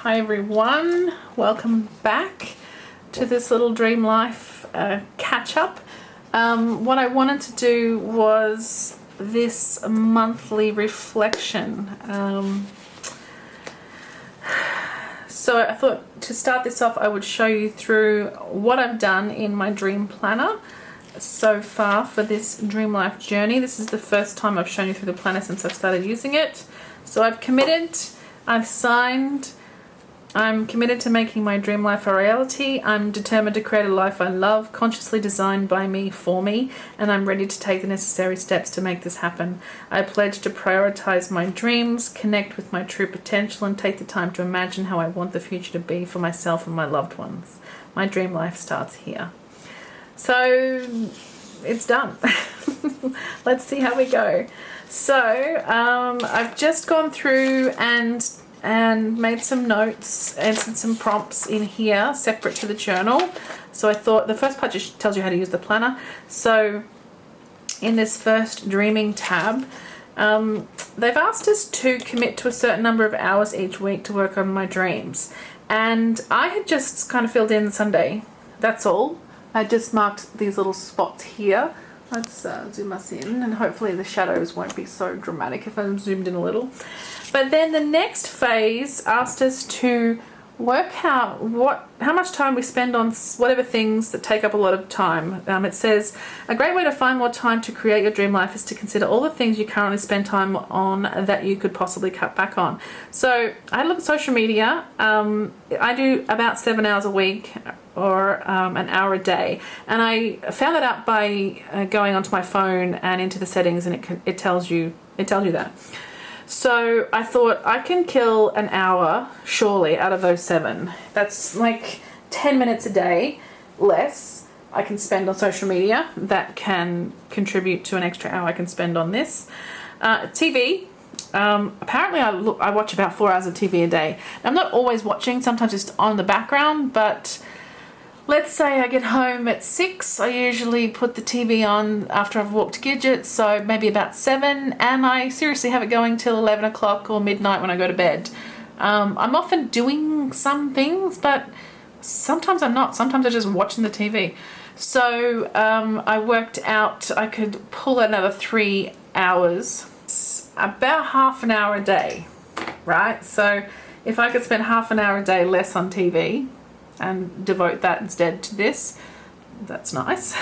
Hi everyone, welcome back to this little dream life catch up. What I wanted to do was this monthly reflection. So I thought to start this off I would show you through what I've done in my dream planner so far for this dream life journey. This is the first time I've shown you through the planner since I've started using it. So I've committed, I've signed, I'm committed to making my dream life a reality. I'm determined to create a life I love, consciously designed by me, for me, and I'm ready to take the necessary steps to make this happen. I pledge to prioritize my dreams, connect with my true potential, and take the time to imagine how I want the future to be for myself and my loved ones. My dream life starts here. So it's done. Let's see how we go. So I've just gone through and made some notes and some prompts in here separate to the journal. So I thought the first part just tells you how to use the planner. So in this first dreaming tab, they've asked us to commit to a certain number of hours each week to work on my dreams. And I had just kind of filled in Sunday. That's all. I just marked these little spots here. Let's zoom us in, and hopefully the shadows won't be so dramatic if I'm zoomed in a little. But then the next phase asked us to work out how much time we spend on whatever things that take up a lot of time. It says, a great way to find more time to create your dream life is to consider all the things you currently spend time on that you could possibly cut back on. So I look at social media. I do about 7 hours a week or an hour a day, and I found that out by going onto my phone and into the settings, and it tells you that. So I thought I can kill an hour surely out of those 7. That's like 10 minutes a day less I can spend on social media. That can contribute to an extra hour I can spend on this. TV. Apparently I watch about 4 hours of TV a day. I'm not always watching, sometimes it's on the background, but let's say I get home at 6, I usually put the TV on after I've walked Gidget, so maybe about 7, and I seriously have it going till 11 o'clock or midnight when I go to bed. I'm often doing some things, but sometimes I'm not. Sometimes I'm just watching the TV. So I worked out I could pull another 3 hours, about half an hour a day, right? So if I could spend half an hour a day less on TV, and devote that instead to this, that's nice.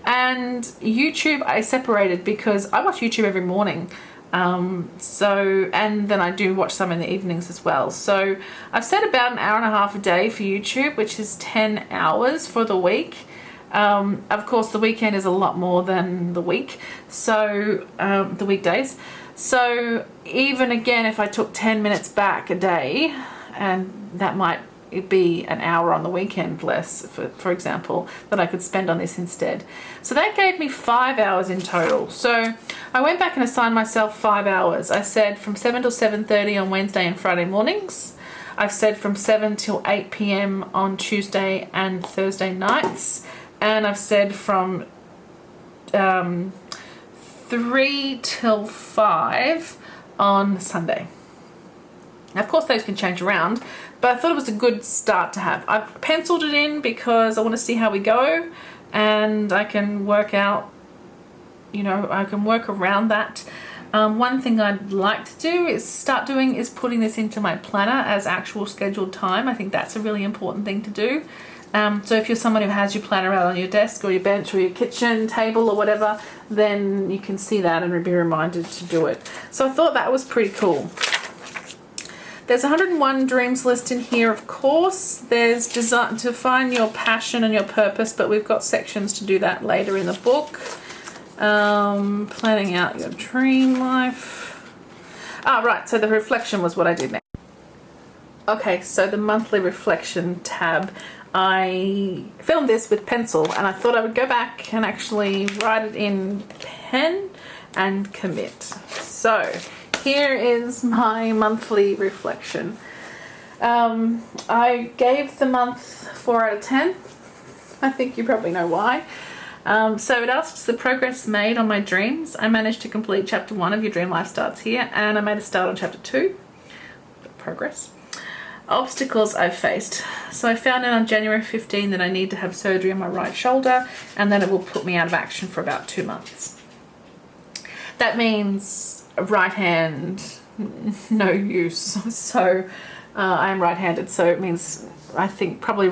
And YouTube I separated because I watch YouTube every morning, and then I do watch some in the evenings as well. So I've set about an hour and a half a day for YouTube, which is 10 hours for the week. Of course the weekend is a lot more than the week, so the weekdays. So even again, if I took 10 minutes back a day, and that might it'd be an hour on the weekend less, for example, that I could spend on this instead. So that gave me 5 hours in total. So I went back and assigned myself 5 hours. I said from 7 till 7:30 on Wednesday and Friday mornings. I've said from 7 till 8 p.m. on Tuesday and Thursday nights. And I've said from 3 till 5 on Sunday. Now, of course, those can change around, but I thought it was a good start to have. I've penciled it in because I want to see how we go, and I can work out, I can work around that. One thing I'd like to do is putting this into my planner as actual scheduled time. I think that's a really important thing to do. So if you're someone who has your planner out on your desk or your bench or your kitchen table or whatever, then you can see that and be reminded to do it. So I thought that was pretty cool. There's 101 dreams list in here, of course. There's design to find your passion and your purpose, but we've got sections to do that later in the book. Planning out your dream life. Right, so the reflection was what I did next. Okay, so the monthly reflection tab. I filmed this with pencil, and I thought I would go back and actually write it in pen and commit. So here is my monthly reflection. I gave the month 4 out of 10. I think you probably know why. So it asks the progress made on my dreams. I managed to complete chapter 1 of Your Dream Life Starts Here, and I made a start on chapter 2. Progress. obstacles I've faced. So I found out on January 15 that I need to have surgery on my right shoulder, and then it will put me out of action for about 2 months. That means right hand, no use. So I am right-handed, so it means I think probably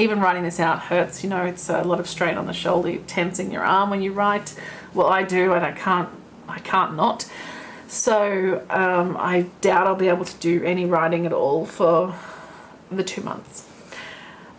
even writing this out hurts. You know, it's a lot of strain on the shoulder. You're tensing your arm when you write. Well, I do, and I can't not. So I doubt I'll be able to do any writing at all for the 2 months.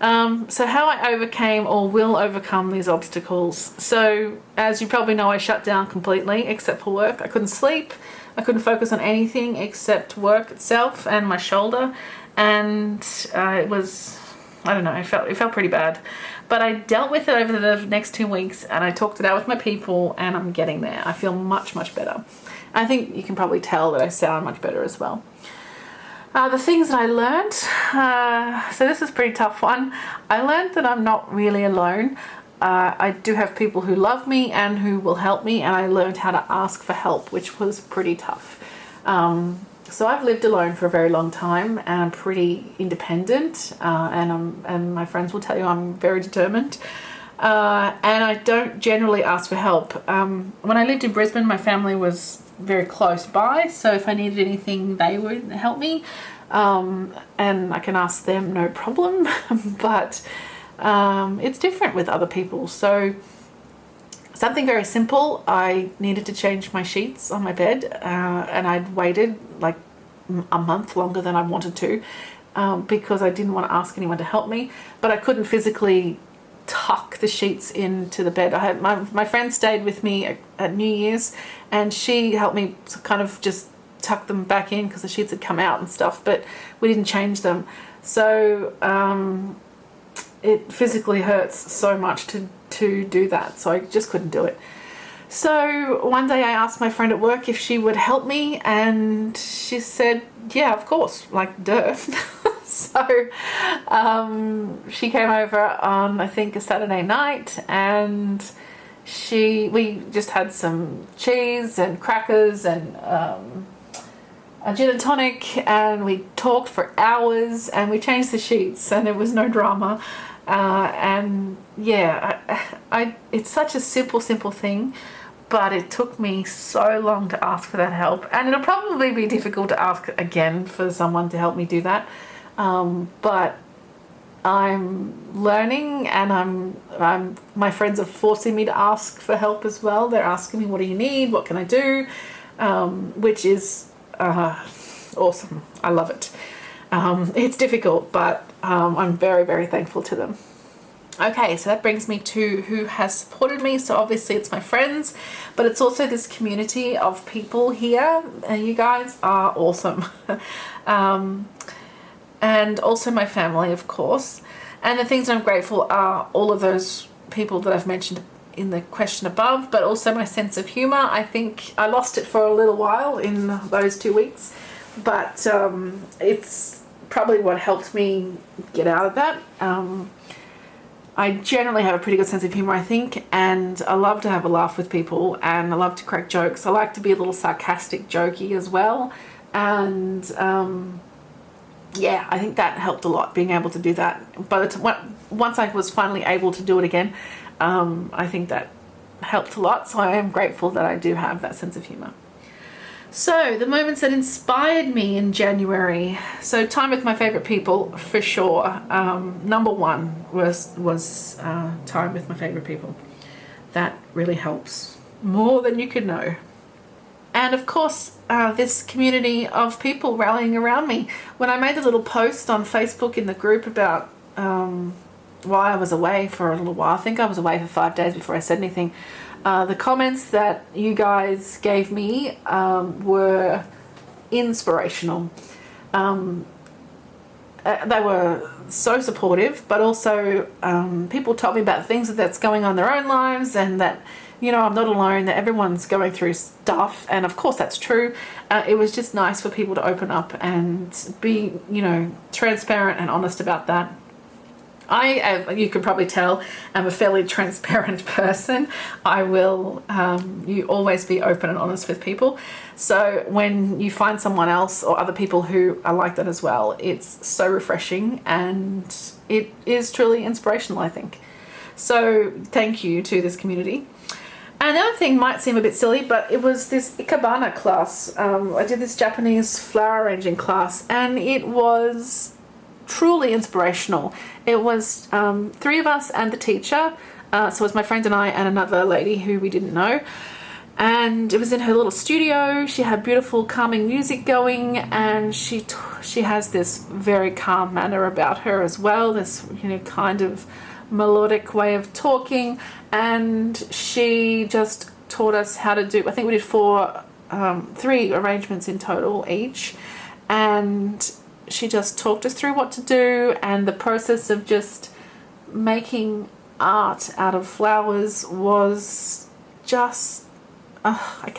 So how I overcame or will overcome these obstacles. So as you probably know, I shut down completely except for work. I couldn't sleep. I couldn't focus on anything except work itself and my shoulder. And it was, I don't know, it felt pretty bad. But I dealt with it over the next 2 weeks, and I talked it out with my people, and I'm getting there. I feel much, much better. I think you can probably tell that I sound much better as well. The things that I learned, so this is a pretty tough one. I learned that I'm not really alone. I do have people who love me and who will help me, and I learned how to ask for help, which was pretty tough. So I've lived alone for a very long time, and I'm pretty independent, and my friends will tell you I'm very determined. And I don't generally ask for help. When I lived in Brisbane, my family was very close by, so if I needed anything, they would help me, and I can ask them, no problem. But it's different with other people. So something very simple, I needed to change my sheets on my bed, and I'd waited like a month longer than I wanted to, because I didn't want to ask anyone to help me, but I couldn't physically tuck the sheets into the bed. I had my friend stayed with me at New Year's, and she helped me to kind of just tuck them back in because the sheets had come out and stuff, but we didn't change them. So it physically hurts so much to do that, so I just couldn't do it. So one day I asked my friend at work if she would help me, and she said, yeah, of course, like duh. So she came over on, I think, a Saturday night, and we just had some cheese and crackers and a gin and tonic, and we talked for hours, and we changed the sheets, and there was no drama. And yeah, it's such a simple thing, but it took me so long to ask for that help, and it'll probably be difficult to ask again for someone to help me do that. But I'm learning, and my friends are forcing me to ask for help as well. They're asking me, what do you need? What can I do? Which is awesome. I love it. It's difficult, but I'm very, very thankful to them. Okay, so that brings me to who has supported me. So obviously it's my friends, but it's also this community of people here, and you guys are awesome. And also my family, of course. And the things I'm grateful are all of those people that I've mentioned in the question above, but also my sense of humor. I think I lost it for a little while in those 2 weeks, but it's probably what helped me get out of that. I generally have a pretty good sense of humor, I think, and I love to have a laugh with people, and I love to crack jokes. I like to be a little sarcastic, jokey as well, and yeah, I think that helped a lot, being able to do that. But once I was finally able to do it again, I think that helped a lot, so I am grateful that I do have that sense of humor. So the moments that inspired me in January. So time with my favorite people, for sure. Number one was time with my favorite people. That really helps more than you could know. And of course, this community of people rallying around me. When I made a little post on Facebook in the group about why I was away for a little while, I think I was away for 5 days before I said anything. The comments that you guys gave me were inspirational. They were so supportive, but also people told me about things that's going on in their own lives, and that, you know, I'm not alone, that everyone's going through stuff, and of course that's true. It was just nice for people to open up and be, you know, transparent and honest about that. You can probably tell, I'm a fairly transparent person. I will, you always be open and honest with people. So when you find someone else or other people who are like that as well, it's so refreshing and it is truly inspirational, I think. So thank you to this community. And the other thing might seem a bit silly, but it was this Ikebana class. I did this Japanese flower arranging class, and it was truly inspirational. It was 3 of us and the teacher. So it was my friend and I and another lady who we didn't know. And it was in her little studio. She had beautiful calming music going, and she has this very calm manner about her as well. This, kind of melodic way of talking, and she just taught us how to do, I think we did 3 arrangements in total each, and she just talked us through what to do, and the process of just making art out of flowers was just I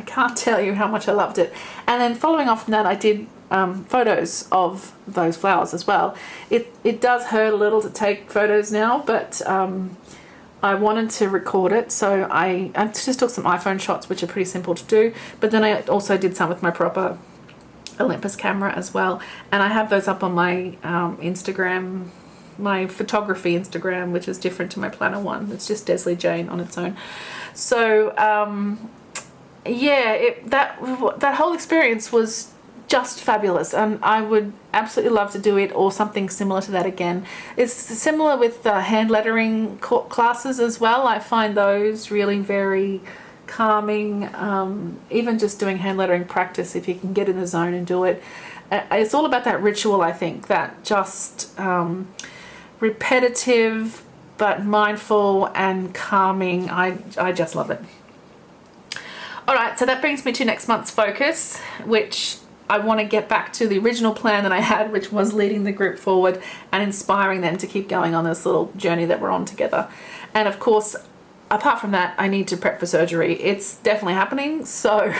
can't tell you how much I loved it. And then following off from that, I did photos of those flowers as well. It does hurt a little to take photos now, but I wanted to record it, so I just took some iPhone shots, which are pretty simple to do, but then I also did some with my proper Olympus camera as well, and I have those up on my Instagram, my photography Instagram, which is different to my planner one. It's just desleyjane on its own. So yeah, that whole experience was just fabulous, and I would absolutely love to do it or something similar to that again. It's similar with hand lettering classes as well. I find those really very calming. Even just doing hand lettering practice, if you can get in the zone and do it, it's all about that ritual, I think, that just repetitive but mindful and calming. I just love it. All right, so that brings me to next month's focus, which I want to get back to the original plan that I had, which was leading the group forward and inspiring them to keep going on this little journey that we're on together. And of course, apart from that, I need to prep for surgery. It's definitely happening, so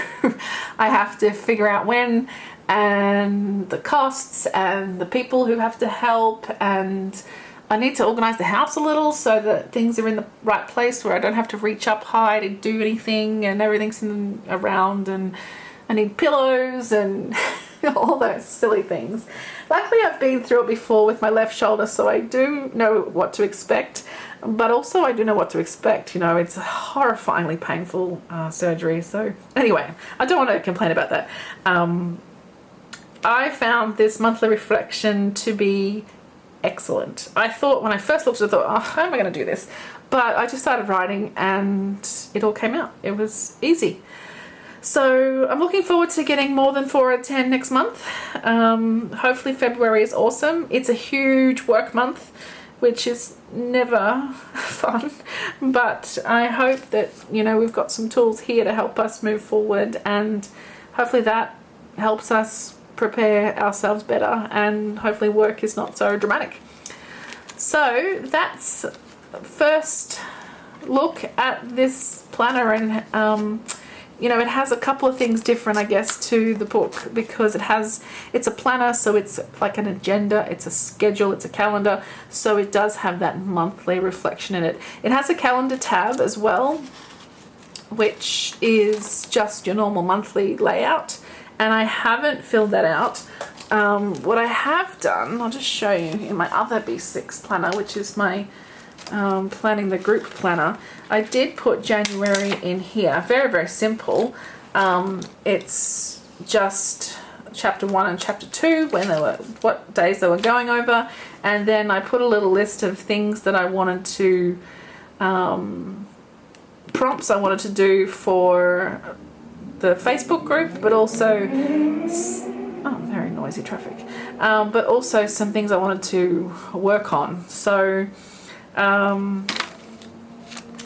I have to figure out when, and the costs, and the people who have to help, and I need to organise the house a little so that things are in the right place where I don't have to reach up high to do anything, and everything's around, and I need pillows and all those silly things. Luckily, I've been through it before with my left shoulder, so I do know what to expect, but also I do know what to expect. It's a horrifyingly painful surgery. So anyway, I don't want to complain about that. I found this monthly reflection to be excellent. I thought, when I first looked at it, I thought, how am I going to do this? But I just started writing and it all came out. It was easy. So I'm looking forward to getting more than 4 out of 10 next month. Hopefully February is awesome. It's a huge work month, which is never fun, but I hope that, we've got some tools here to help us move forward, and hopefully that helps us prepare ourselves better, and hopefully work is not so dramatic. So that's first look at this planner, and it has a couple of things different, I guess, to the book, because it's a planner, so it's like an agenda, it's a schedule, it's a calendar, so it does have that monthly reflection in it. It has a calendar tab as well, which is just your normal monthly layout, and I haven't filled that out. What I have done, I'll just show you in my other B6 planner, which is my planning the group planner. I did put January in here. Very, very simple. It's just chapter 1 and chapter 2, what days they were going over, and then I put a little list of things that I wanted to prompts I wanted to do for the Facebook group, but also very noisy traffic, but also some things I wanted to work on. So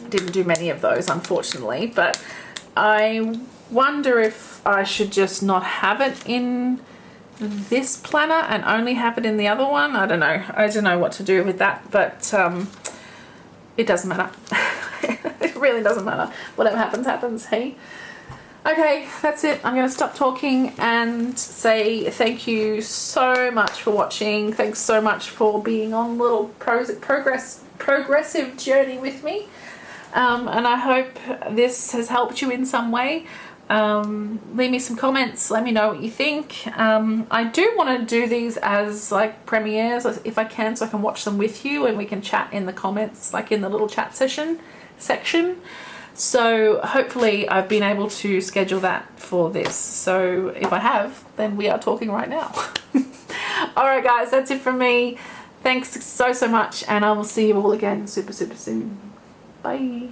didn't do many of those, unfortunately, but I wonder if I should just not have it in this planner and only have it in the other one. I don't know what to do with that, but it doesn't matter. It really doesn't matter. Whatever happens, happens, hey? Okay, that's it. I'm going to stop talking and say thank you so much for watching. Thanks so much for being on a little progressive journey with me. And I hope this has helped you in some way. Leave me some comments. Let me know what you think. I do want to do these as like premieres if I can, so I can watch them with you and we can chat in the comments, like in the little chat section. So hopefully I've been able to schedule that for this. So if I have, then we are talking right now. Alright guys, that's it from me. Thanks so much, and I will see you all again super soon. Bye.